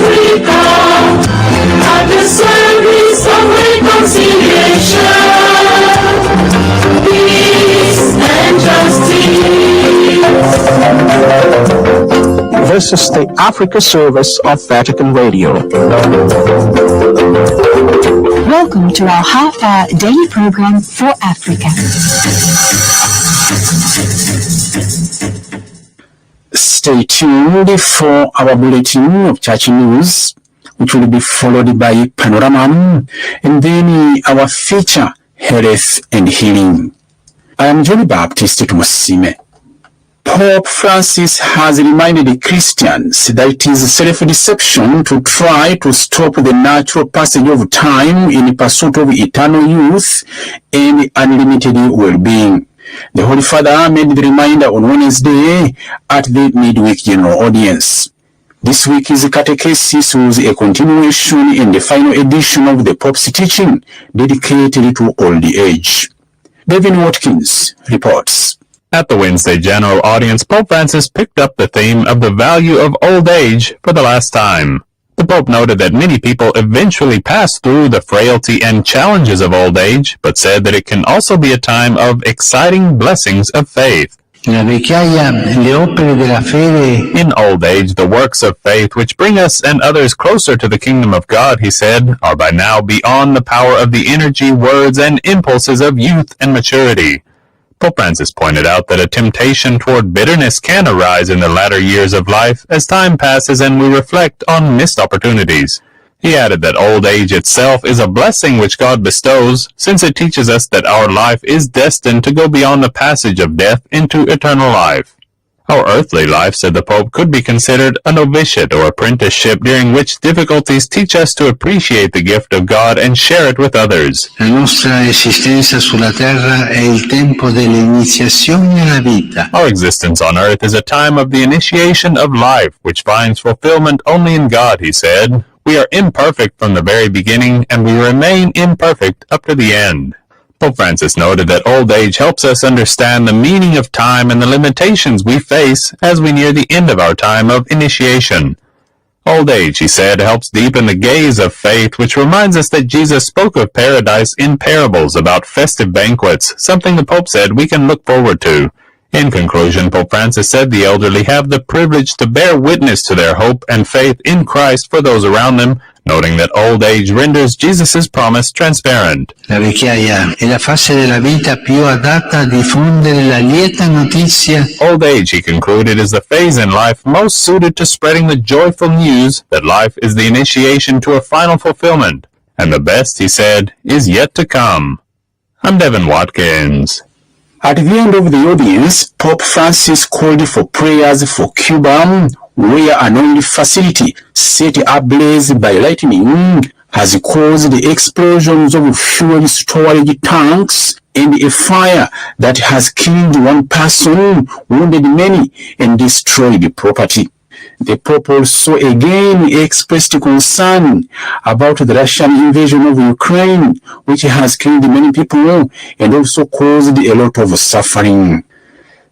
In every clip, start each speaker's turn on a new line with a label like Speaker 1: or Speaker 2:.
Speaker 1: Africa, at the service of reconciliation, peace and justice.
Speaker 2: This is the Africa service of Vatican Radio.
Speaker 3: Welcome to our half-hour daily program for Africa.
Speaker 2: Stay tuned for our bulletin of church news, which will be followed by Panorama, and then our feature, Health and Healing. I am John Baptist Tumusime. Pope Francis has reminded Christians that it is self-deception to try to stop the natural passage of time in pursuit of eternal youth and unlimited well-being. The Holy Father made the reminder on Wednesday at the midweek general audience. This week's catechesis was a continuation in the final edition of the Pope's teaching dedicated to old age. David Watkins reports.
Speaker 4: At the Wednesday general audience, Pope Francis picked up the theme of the value of old age for the last time. The Pope noted that many people eventually pass through the frailty and challenges of old age, but said that it can also be a time of exciting blessings of faith.
Speaker 5: In old age,
Speaker 4: the works of faith which bring us and others closer to the kingdom of God, he said, are by now beyond the power of the energy, words, and impulses of youth and maturity. Pope Francis pointed out that a temptation toward bitterness can arise in the latter years of life as time passes and we reflect on missed opportunities. He added that old age itself is a blessing which God bestows, since it teaches us that our life is destined to go beyond the passage of death into eternal life. Our earthly life, said the Pope, could be considered a novitiate or apprenticeship during which difficulties teach us to appreciate the gift of God and share it with others.
Speaker 5: La nostra esistenza sulla terra è il tempo dell'iniziazione alla vita.
Speaker 4: Our existence on earth is a time of the initiation of life, which finds fulfillment only in God, he said. We are imperfect from the very beginning, and we remain imperfect up to the end. Pope Francis noted that old age helps us understand the meaning of time and the limitations we face as we near the end of our time of initiation. Old age, he said, helps deepen the gaze of faith, which reminds us that Jesus spoke of paradise in parables about festive banquets, something the Pope said we can look forward to. In conclusion, Pope Francis said the elderly have the privilege to bear witness to their hope and faith in Christ for those around them, noting that old age renders Jesus' promise transparent.
Speaker 5: La vecchiaia è la fase della vita più adatta a diffondere la lieta notizia.
Speaker 4: Old age, he concluded, is the phase in life most suited to spreading the joyful news that life is the initiation to a final fulfillment, and the best, he said, is yet to come. I'm Devin Watkins.
Speaker 2: At the end of the audience, Pope Francis called for prayers for Cuba, where an oil facility set ablaze by lightning has caused explosions of fuel storage tanks and a fire that has killed one person, wounded many, and destroyed property. The Pope also again expressed concern about the Russian invasion of Ukraine, which has killed many people and also caused a lot of suffering.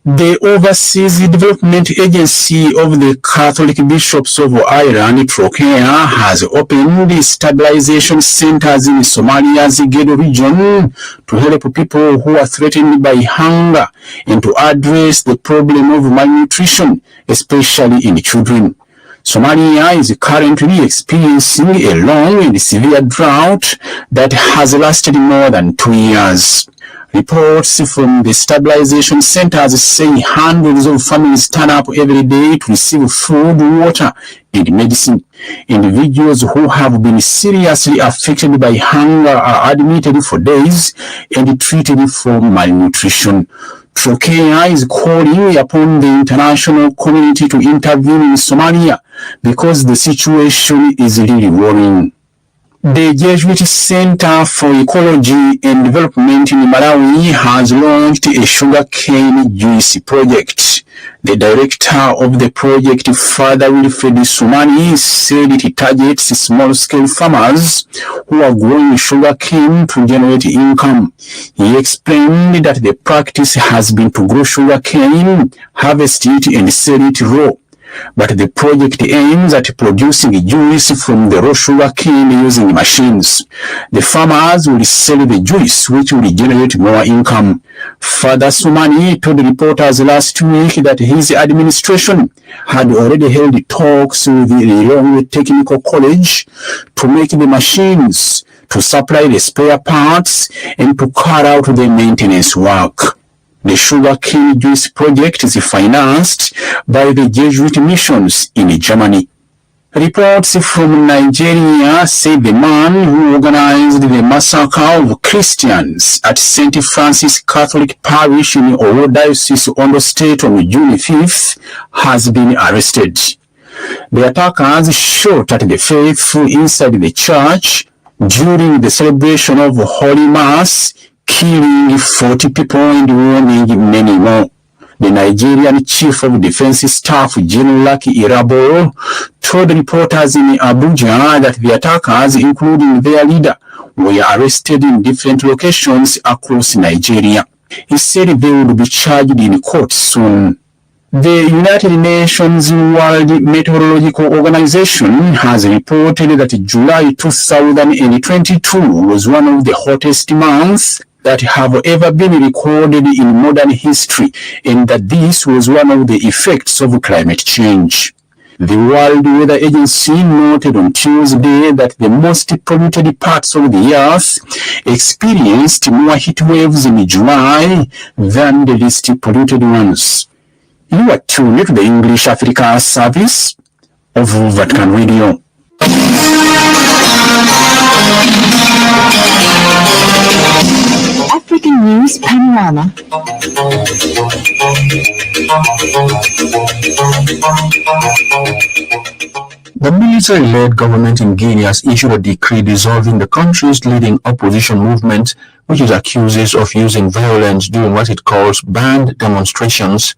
Speaker 2: The Overseas Development Agency of the Catholic Bishops of Ireland, Trocare, has opened stabilization centers in Somalia's Gedo region to help people who are threatened by hunger and to address the problem of malnutrition, especially in children. Somalia is currently experiencing a long and severe drought that has lasted more than 2 years. Reports from the stabilization centers say hundreds of families turn up every day to receive food, water, and medicine. Individuals who have been seriously affected by hunger are admitted for days and treated for malnutrition. Trocare is calling upon the international community to intervene in Somalia because the situation is really worrying. The Jesuit Center for Ecology and Development in Malawi has launched a sugarcane juice project. The director of the project, Father Wilfred Sumani, said it targets small-scale farmers who are growing sugarcane to generate income. He explained that the practice has been to grow sugarcane, harvest it, and sell it raw. but the project aims at producing juice from the raw sugar cane using machines. The farmers will sell the juice, which will generate more income. Father Sumani told reporters last week that his administration had already held talks with the Lilongwe Technical College to make the machines, to supply the spare parts, and to carry out the maintenance work. The sugarcane juice project is financed by the Jesuit missions in Germany. Reports from Nigeria say the man who organized the massacre of Christians at St. Francis Catholic Parish in Owo Diocese, Ondo State on June 5th has been arrested. The attackers shot at the faithful inside the church during the celebration of Holy Mass, killing 40 people and wounding many more. The Nigerian Chief of Defense Staff, General Lucky Irabor, told reporters in Abuja that the attackers, including their leader, were arrested in different locations across Nigeria. He said they would be charged in court soon. The United Nations World Meteorological Organization has reported that July 2022 was one of the hottest months that have ever been recorded in modern history, and that this was one of the effects of climate change. The World Weather Agency noted on Tuesday that the most polluted parts of the Earth experienced more heat waves in July than the least polluted ones. You are tuned to the English Africa service of Vatican Radio.
Speaker 3: African News Panorama.
Speaker 6: The military-led government in Guinea has issued a decree dissolving the country's leading opposition movement, which it accuses of using violence during what it calls banned demonstrations.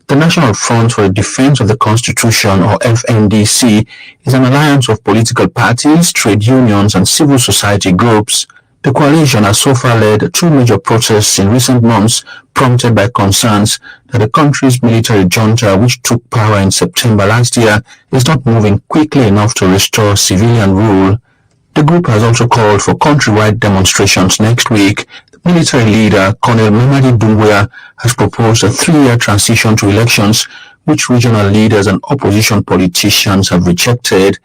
Speaker 6: The National Front for the Defense of the Constitution, or FNDC, is an alliance of political parties, trade unions, and civil society groups. The coalition has so far led two major protests in recent months, prompted by concerns that the country's military junta, which took power in September last year, is not moving quickly enough to restore civilian rule. The group has also called for countrywide demonstrations next week. The military leader, Colonel Mamadi Doumbouya, has proposed a 3-year transition to elections, which regional leaders and opposition politicians have rejected.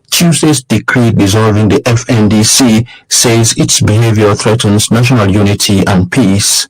Speaker 6: Tuesday's decree dissolving the FNDC says its behavior threatens national unity and peace.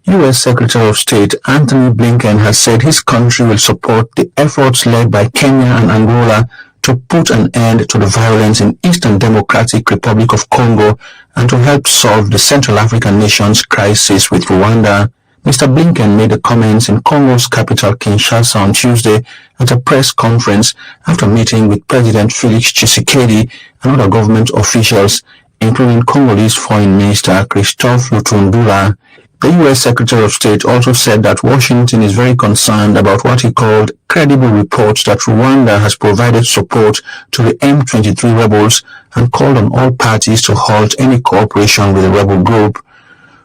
Speaker 6: U.S. Secretary of State Antony Blinken has said his country will support the efforts led by Kenya and Angola to put an end to the violence in Eastern Democratic Republic of Congo and to help solve the Central African nation's crisis with Rwanda. Mr. Blinken made the comments in Congo's capital Kinshasa on Tuesday at a press conference after meeting with President Felix Tshisekedi and other government officials, including Congolese Foreign Minister Christophe Lutundula. The U.S. Secretary of State also said that Washington is very concerned about what he called credible reports that Rwanda has provided support to the M23 rebels and called on all parties to halt any cooperation with the rebel group.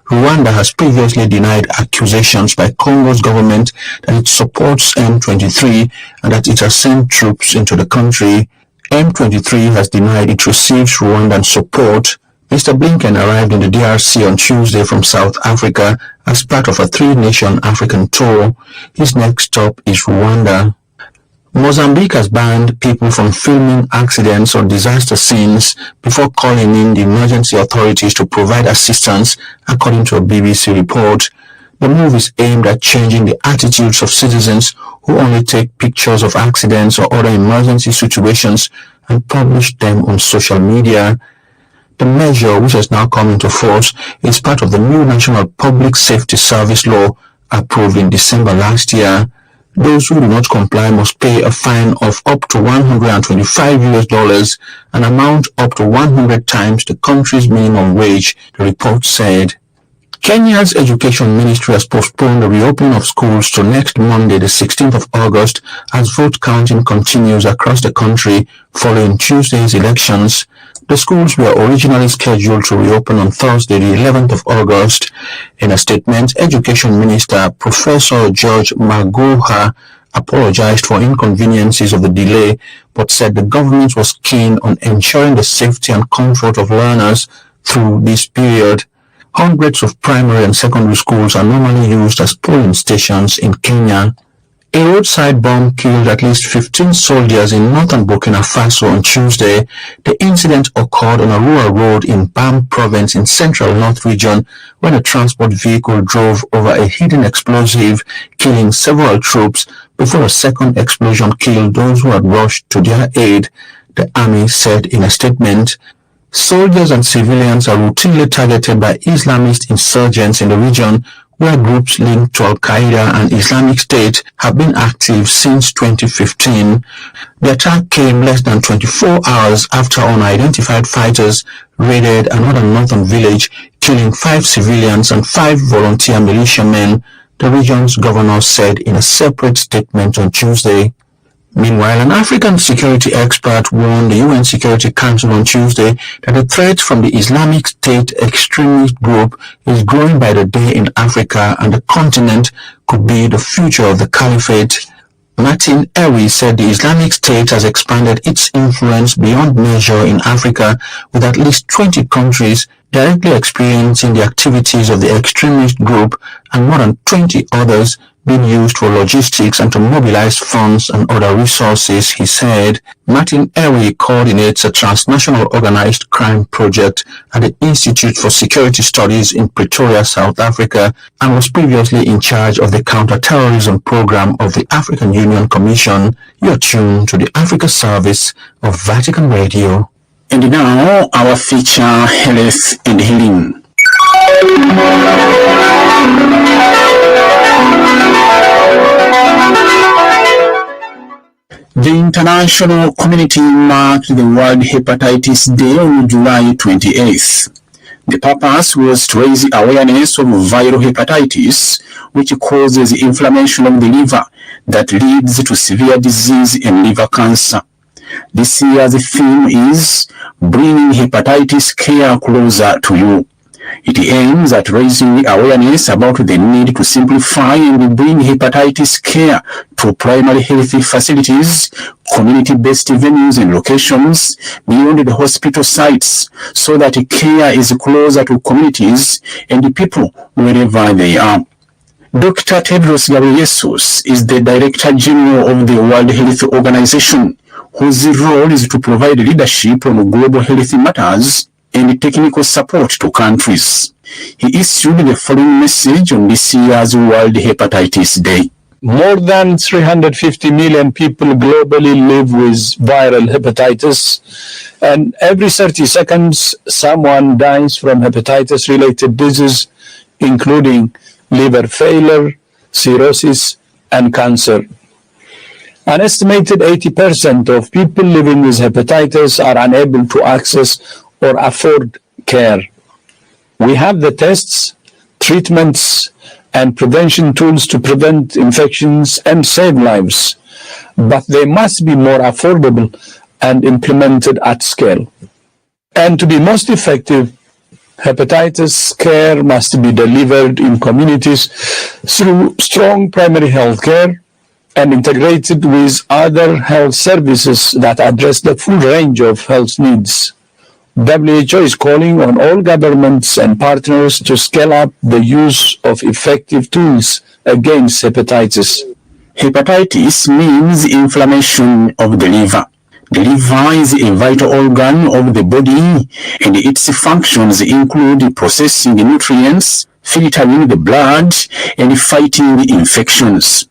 Speaker 6: Rwanda has previously denied accusations by Congo's government that it supports M23 and that it has sent troops into the country. M23 has denied it receives Rwandan support. Mr. Blinken arrived in the DRC on Tuesday from South Africa as part of a 3-nation African tour. His next stop is Rwanda. Mozambique has banned people from filming accidents or disaster scenes before calling in the emergency authorities to provide assistance, according to a BBC report. The move is aimed at changing the attitudes of citizens who only take pictures of accidents or other emergency situations and publish them on social media. The measure, which has now come into force, is part of the new National Public Safety Service Law approved in December last year. Those who do not comply must pay a fine of up to $125, an amount up to 100 times the country's minimum wage, the report said. Kenya's Education Ministry has postponed the reopening of schools to next Monday, the 16th of August, as vote counting continues across the country following Tuesday's elections. The schools were originally scheduled to reopen on Thursday, the 11th of August. In a statement, Education Minister Professor George Magoha apologized for inconveniences of the delay, but said the government was keen on ensuring the safety and comfort of learners through this period. Hundreds of primary and secondary schools are normally used as polling stations in Kenya. A roadside bomb killed at least 15 soldiers in northern Burkina Faso on Tuesday. The incident occurred on a rural road in Bam province in central north region when a transport vehicle drove over a hidden explosive, killing several troops before a second explosion killed those who had rushed to their aid, the army said in a statement. Soldiers and civilians are routinely targeted by Islamist insurgents in the region, where groups linked to Al-Qaeda and Islamic State have been active since 2015. The attack came less than 24 hours after unidentified fighters raided another northern village, killing 5 civilians and 5 volunteer militiamen, the region's governor said in a separate statement on Tuesday. Meanwhile, an African security expert warned the UN Security Council on Tuesday that the threat from the Islamic State extremist group is growing by the day in Africa and the continent could be the future of the caliphate. Martin Ewi said the Islamic State has expanded its influence beyond measure in Africa, with at least 20 countries directly experiencing the activities of the extremist group and more than 20 others being used for logistics and to mobilize funds and other resources, he said. Martin Ewi coordinates a transnational organized crime project at the Institute for Security Studies in Pretoria, South Africa, and was previously in charge of the counterterrorism program of the African Union Commission. You're tuned to the Africa Service of Vatican Radio.
Speaker 2: And now, our feature, Health and Healing. The international community marked the World Hepatitis Day on July 28th. The purpose was to raise awareness of viral hepatitis, which causes inflammation of the liver that leads to severe disease and liver cancer. This year's theme is Bringing Hepatitis Care Closer to You. It aims at raising awareness about the need to simplify and bring hepatitis care to primary health facilities, community-based venues and locations beyond the hospital sites, so that care is closer to communities and people wherever they are. Dr. Tedros Ghebreyesus is the Director General of the World Health Organization, whose role is to provide leadership on global health matters and technical support to countries. He issued the following message on this year's World Hepatitis Day.
Speaker 7: More than 350 million people globally live with viral hepatitis, and every 30 seconds someone dies from hepatitis-related disease, including liver failure, cirrhosis, and cancer. An estimated 80% of people living with hepatitis are unable to access or afford care. We have the tests, treatments, and prevention tools to prevent infections and save lives, but they must be more affordable and implemented at scale. And to be most effective, hepatitis care must be delivered in communities through strong primary health care and integrated with other health services that address the full range of health needs. WHO is calling on all governments and partners to scale up the use of effective tools against hepatitis.
Speaker 2: Hepatitis means inflammation of the liver. The liver is a vital organ of the body, and its functions include processing nutrients, filtering the blood, and fighting infections.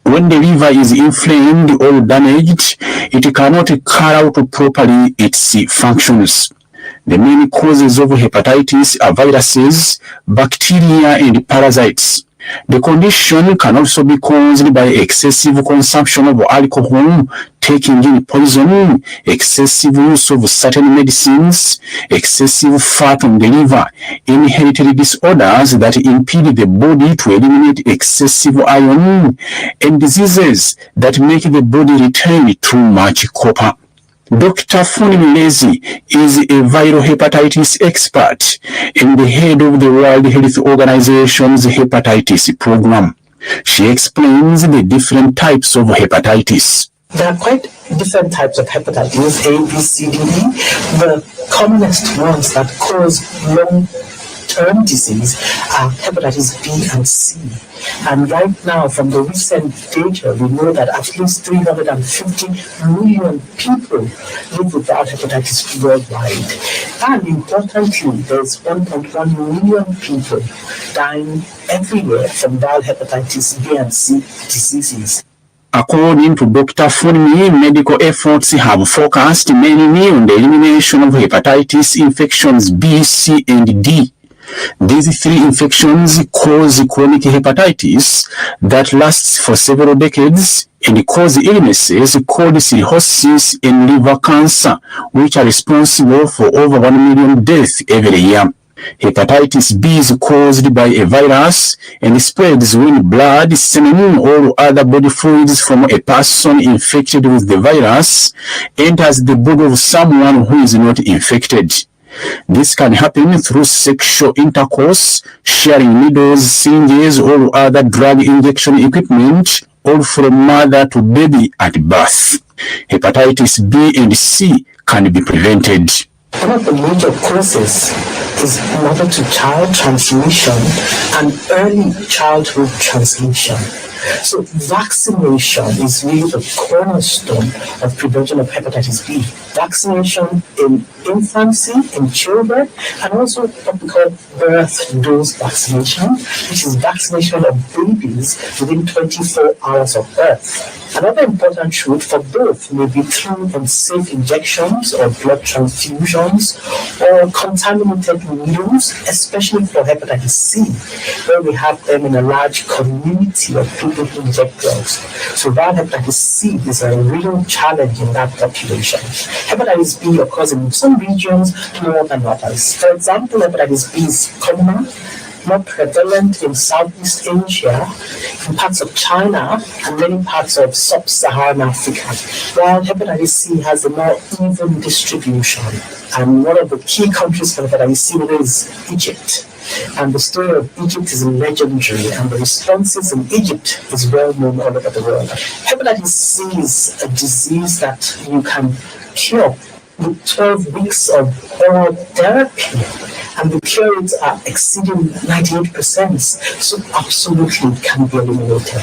Speaker 2: When the liver is inflamed or damaged, it cannot carry out properly its functions. The main causes of hepatitis are viruses, bacteria, and parasites. The condition can also be caused by excessive consumption of alcohol, taking in poison, excessive use of certain medicines, excessive fat on the liver, inherited disorders that impede the body to eliminate excessive iron, and diseases that make the body retain too much copper. Dr. Funi Milezi is a viral hepatitis expert and the head of the World Health Organization's hepatitis program. She explains the different types of hepatitis.
Speaker 8: There are quite different types of hepatitis, A, B, C, D, E. The commonest ones that cause long-term disease are hepatitis B and C. And right now, from the recent data, we know that at least 350 million people live without hepatitis worldwide. And importantly, there's 1.1 million people dying every year from viral hepatitis B and C diseases.
Speaker 2: According to Dr. Funmi, medical efforts have focused mainly on the elimination of hepatitis infections B, C, and D. These three infections cause chronic hepatitis that lasts for several decades and cause illnesses called cirrhosis and liver cancer, which are responsible for over 1 million deaths every year. Hepatitis B is caused by a virus and spreads when blood, semen, or other body fluids from a person infected with the virus enters the body of someone who is not infected. This can happen through sexual intercourse, sharing needles, syringes, or other drug injection equipment, or from mother to baby at birth. Hepatitis B and C can be prevented.
Speaker 8: One of the major causes is mother-to-child transmission and early childhood transmission. So vaccination is really the cornerstone of prevention of hepatitis B. Vaccination in infancy, in children, and also what we call birth dose vaccination, which is vaccination of babies within 24 hours of birth. Another important route for both may be through unsafe injections or blood transfusions or contaminated needles, especially for hepatitis C, where we have them in a large community of people who inject drugs. So viral hepatitis C is a real challenge in that population. Hepatitis B occurs in some regions more than others. For example, hepatitis B is commoner, more prevalent in Southeast Asia, in parts of China, and many parts of sub-Saharan Africa, while hepatitis C has a more even distribution. And one of the key countries for hepatitis C is Egypt. And the story of Egypt is legendary, and the responses in Egypt is well known all over the world. Hepatitis C is a disease that you can cure with 12 weeks of oral therapy, and the cure rates are exceeding 98%, so absolutely it can be eliminated.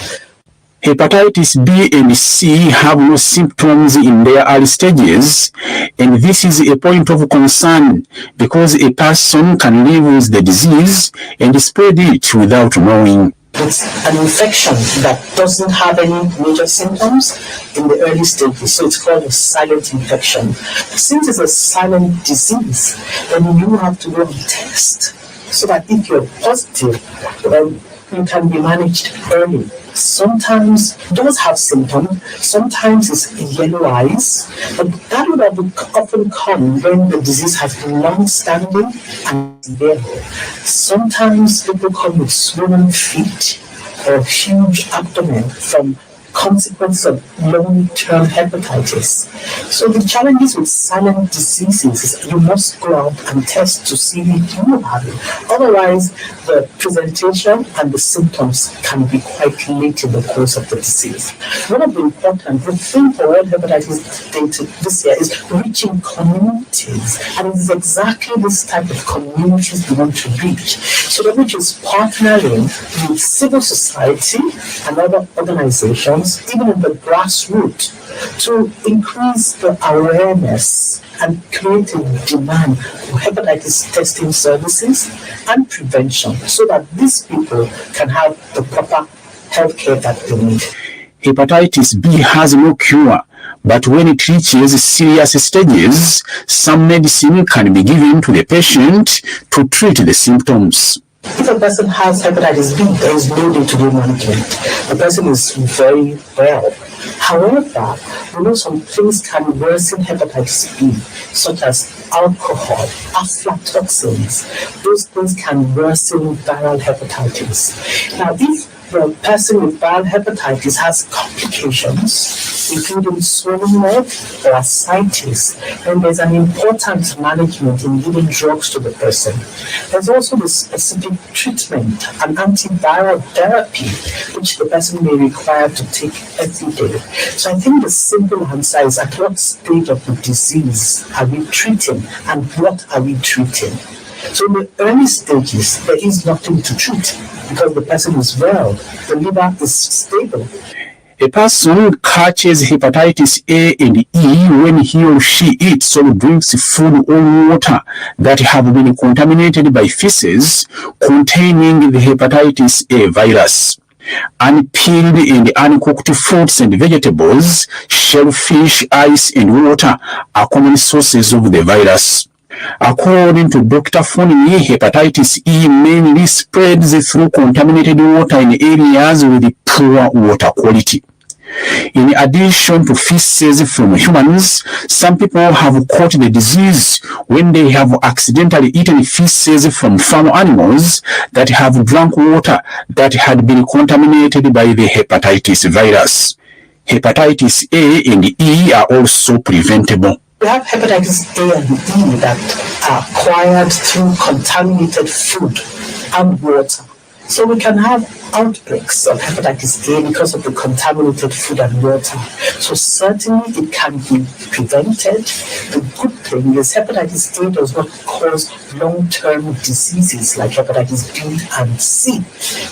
Speaker 2: Hepatitis B and C have no symptoms in their early stages, and this is a point of concern because a person can live with the disease and spread it without knowing.
Speaker 8: It's an infection that doesn't have any major symptoms in the early stages, so it's called a silent infection. Since it's a silent disease, then you have to go and test so that if you're positive, you can be managed early. Sometimes it does have symptoms, sometimes it's yellow eyes, but that would often come when the disease has been long-standing and severe. Sometimes people come with swollen feet or huge abdomen from consequence of long-term hepatitis. So the challenges with silent diseases is you must go out and test to see if you have it. Otherwise, the presentation and the symptoms can be quite late in the course of the disease. One of the important things for World Hepatitis Day this year is reaching communities, and it is exactly this type of communities we want to reach. So the which is partnering with civil society and other organizations, even in the grassroots, to increase the awareness and create a demand for hepatitis testing services and prevention so that these people can have the proper health care that they need.
Speaker 2: Hepatitis B has no cure, but when it reaches serious stages, some medicine can be given to the patient to treat the symptoms.
Speaker 8: If a person has hepatitis B, there is no day-to-day management. The person is very well. However, we know some things can worsen hepatitis B, such as alcohol, aflatoxins. Those things can worsen viral hepatitis. Now, if the person with viral hepatitis has complications, including swollen leg or ascites, and there's an important management in giving drugs to the person. There's also the specific treatment, an antiviral therapy, which the person may require to take every day. So I think the simple answer is, at what stage of the disease are we treating, and what are we treating? So in the early stages, there is nothing to treat because the person is well, the liver is stable.
Speaker 2: A person catches hepatitis A and E when he or she eats or drinks food or water that have been contaminated by feces containing the hepatitis A virus. Unpeeled and uncooked fruits and vegetables, shellfish, ice, and water are common sources of the virus. According to Dr. Funmi, hepatitis E mainly spreads through contaminated water in areas with poor water quality. In addition to feces from humans, some people have caught the disease when they have accidentally eaten feces from farm animals that have drunk water that had been contaminated by the hepatitis virus. Hepatitis A and E are also preventable.
Speaker 8: We have hepatitis A and E that are acquired through contaminated food and water. So we can have outbreaks of hepatitis A because of the contaminated food and water. So certainly it can be prevented. The good thing is hepatitis A does not cause long-term diseases like hepatitis B and C.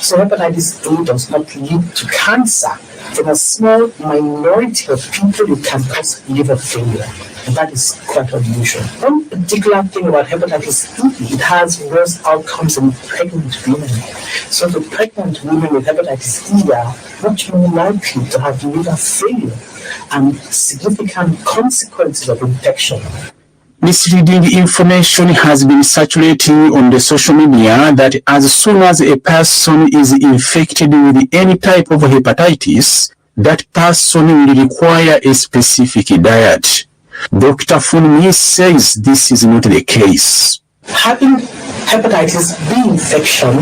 Speaker 8: So hepatitis A does not lead to cancer. In a small minority of people, it can cause liver failure. And that is quite unusual. One particular thing about hepatitis E, it has worse outcomes in pregnant women. So the pregnant women with hepatitis E are much more likely to have liver failure and significant consequences of infection.
Speaker 2: Misleading information has been circulating on the social media that as soon as a person is infected with any type of hepatitis, that person will require a specific diet. Dr. Funmi says this is not the case.
Speaker 8: Having hepatitis B infection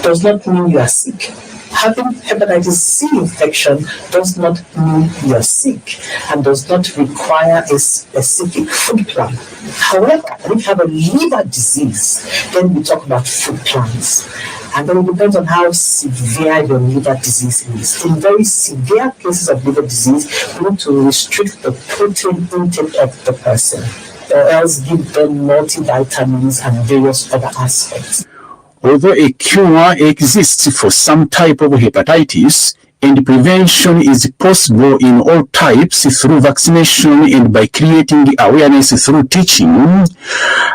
Speaker 8: does not mean you are sick. Having hepatitis C infection does not mean you are sick and does not require a specific food plan. However, if you have a liver disease, then we talk about food plans. And then it depends on how severe your liver disease is. In very severe cases of liver disease, we need to restrict the protein intake of the person, or else give them multivitamins and various other aspects.
Speaker 2: Although a cure exists for some type of hepatitis, and prevention is possible in all types through vaccination and by creating awareness through teaching,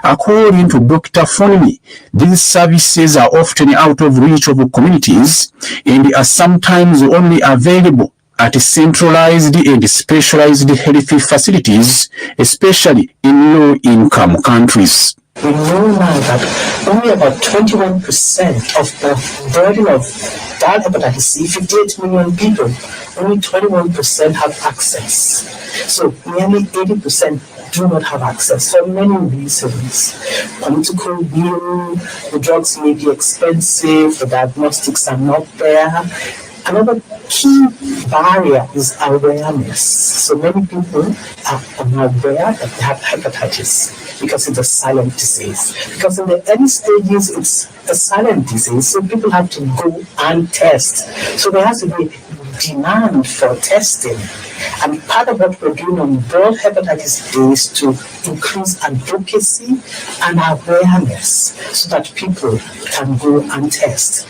Speaker 2: according to Dr. Funmi, these services are often out of reach of communities and are sometimes only available at centralized and specialized health facilities, especially in low-income countries.
Speaker 8: We know now that only about 21% of the burden of viral hepatitis C, 58 million people, only 21% have access. So nearly 80% do not have access for many reasons. Political will, the drugs may be expensive, the diagnostics are not there. Another key barrier is awareness. So many people are unaware that they have hepatitis because it's a silent disease. Because in the early stages, it's a silent disease, so people have to go and test. So there has to be demand for testing. And part of what we're doing on World Hepatitis Day is to increase advocacy and awareness so that people can go and test.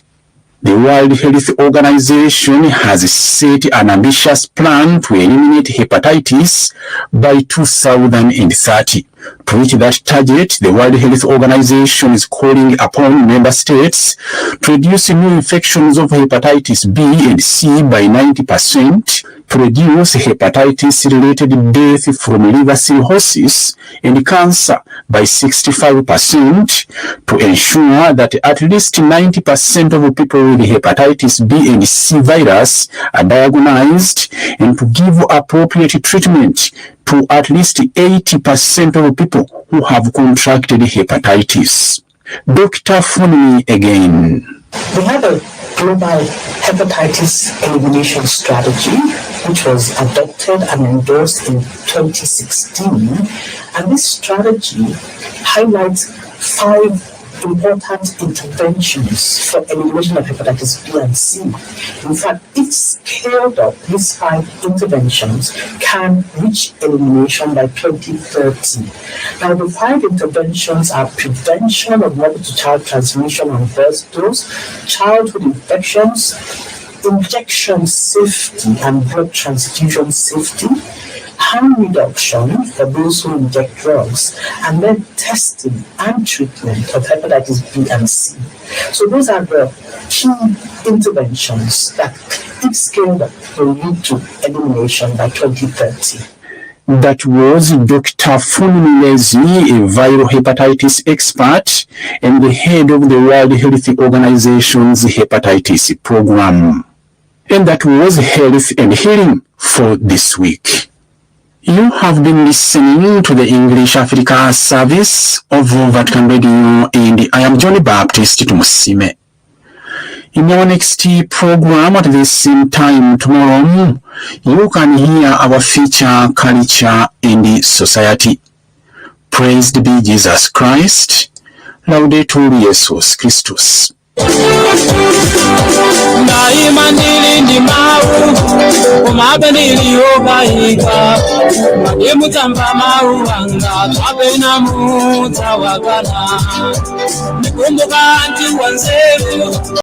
Speaker 2: The World Health Organization has set an ambitious plan to eliminate hepatitis by 2030. To reach that target, the World Health Organization is calling upon member states to reduce new infections of hepatitis B and C by 90%, to reduce hepatitis-related death from liver cirrhosis and cancer by 65%, to ensure that at least 90% of people with hepatitis B and C virus are diagnosed, and to give appropriate treatment to at least 80% of people who have contracted hepatitis. Dr. Funmi again.
Speaker 8: We have a global hepatitis elimination strategy, which was adopted and endorsed in 2016. And this strategy highlights 5 important interventions for elimination of hepatitis B and C. In fact, if scaled up, these 5 interventions can reach elimination by 2030. Now, the 5 interventions are prevention of mother-to-child transmission on birth dose, childhood infections, injection safety and blood transfusion safety, harm reduction for those who inject drugs, and then testing and treatment of hepatitis B and C. So those are the key interventions that, if scaled up, will lead to elimination by 2030.
Speaker 2: That was Dr. Funmi, a viral hepatitis expert and the head of the World Health Organization's hepatitis program. And that was Health and Healing for this week. You have been listening to the English Africa service of Vatican Radio, and I am Johnny Baptist Tumusime. In our next program at the same time tomorrow, you can hear our feature Culture and Society. Praised be Jesus Christ. Laudetur Jesus Christus.
Speaker 1: Daima nilindi mau umabe niliyogaika madimutamba mau wanga kabena mutawagala nikumbuka anti wanzeru